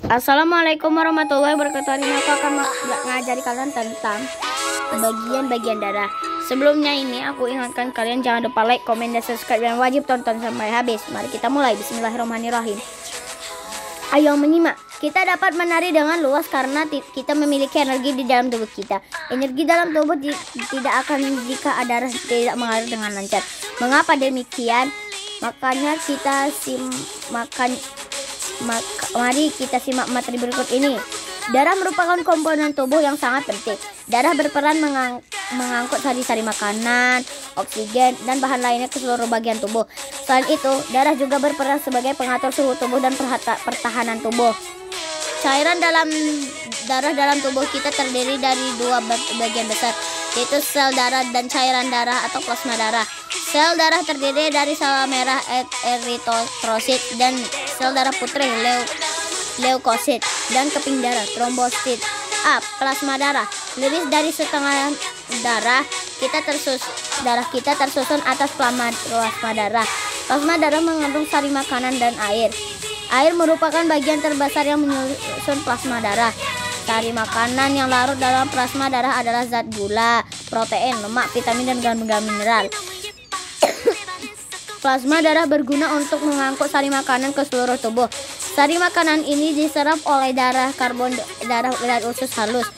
Assalamualaikum warahmatullahi wabarakatuh. Hari ini aku akan mengajari kalian tentang bagian-bagian darah. Sebelumnya ini aku ingatkan kalian jangan lupa like, komen, dan subscribe, dan wajib tonton sampai habis. Mari kita mulai. Bismillahirrahmanirrahim. Ayo menyimak. Kita dapat menari dengan luas karena kita memiliki energi di dalam tubuh kita. Energi dalam tubuh tidak akan jika darah tidak mengalir dengan lancar. Mengapa demikian? Makanya kita mari kita simak materi berikut ini. Darah merupakan komponen tubuh yang sangat penting. Darah berperan mengangkut sari-sari makanan, oksigen, dan bahan lainnya ke seluruh bagian tubuh. Selain itu, darah juga berperan sebagai pengatur suhu tubuh dan pertahanan tubuh. Cairan darah dalam tubuh kita terdiri dari dua bagian besar, yaitu sel darah dan cairan darah atau plasma darah. Sel darah terdiri dari sel merah eritrosit dan sel darah putih leukosit dan keping darah trombosit. Plasma darah. Lebih dari setengah darah kita tersusun atas plasma darah. Plasma darah mengandung sari makanan dan air. Air merupakan bagian terbesar yang menyusun plasma darah. Sari makanan yang larut dalam plasma darah adalah zat gula, protein, lemak, vitamin, dan gas mineral. Plasma darah berguna untuk mengangkut sari makanan ke seluruh tubuh. Sari makanan ini diserap oleh darah usus halus.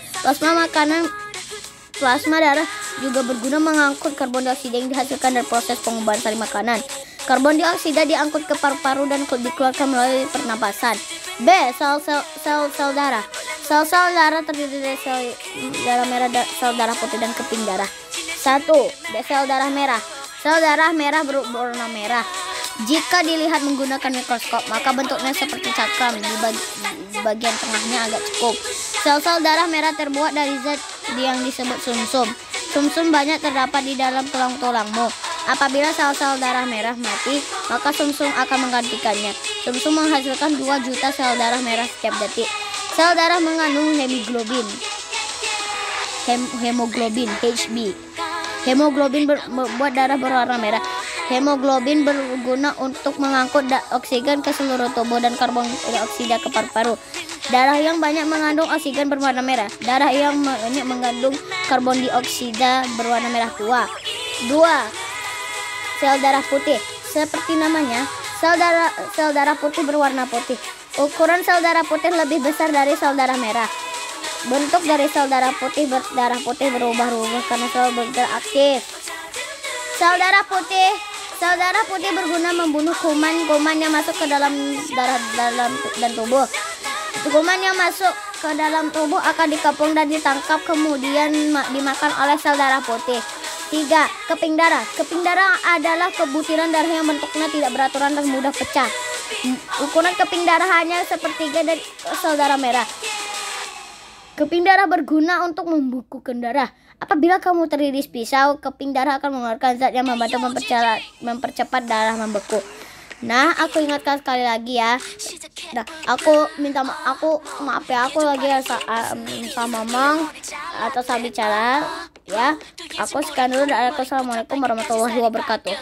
Plasma darah juga berguna mengangkut karbon dioksida yang dihasilkan dari proses pengubahan sari makanan. Karbon dioksida diangkut ke paru-paru dan dikeluarkan melalui pernapasan. B. Sel darah. Sel darah terdiri dari sel darah merah, sel darah putih, dan keping darah. 1. Sel darah merah. Sel darah merah berwarna merah. Jika dilihat menggunakan mikroskop, maka bentuknya seperti cakram. Di bagian tengahnya agak cukup. Sel-sel darah merah terbuat dari zat yang disebut sumsum. Sumsum banyak terdapat di dalam tulang-tulangmu. Apabila sel-sel darah merah mati, maka sumsum akan menggantikannya. Sumsum menghasilkan 2 juta sel darah merah setiap detik. Sel darah mengandung hemoglobin HB. Hemoglobin membuat darah berwarna merah. Hemoglobin berguna untuk mengangkut oksigen ke seluruh tubuh dan karbon dioksida ke paru-paru. Darah yang banyak mengandung oksigen berwarna merah. Darah yang banyak mengandung karbon dioksida berwarna merah tua. 2. Sel darah putih. Seperti namanya, sel darah putih berwarna putih. Ukuran sel darah putih lebih besar dari sel darah merah. Bentuk dari sel darah putih berubah-ubah karena sel bergerak aktif. Sel darah putih berguna membunuh kuman yang masuk ke dalam darah dan tubuh. Kuman yang masuk ke dalam tubuh akan dikepung dan ditangkap kemudian dimakan oleh sel darah putih. 3. Keping darah. Keping darah adalah kebutiran darah yang bentuknya tidak beraturan dan mudah pecah. Ukuran keping darah hanya sepertiga dari sel darah merah. Keping darah berguna untuk membukukan darah. Apabila kamu teriris pisau, keping darah akan mengeluarkan zat yang membantu mempercepat darah membeku. Nah, aku ingatkan sekali lagi ya. Nah, aku maaf ya, aku lagi sama Mamang atau salah bicara ya. Aku sekian dulu. Assalamualaikum warahmatullahi wabarakatuh.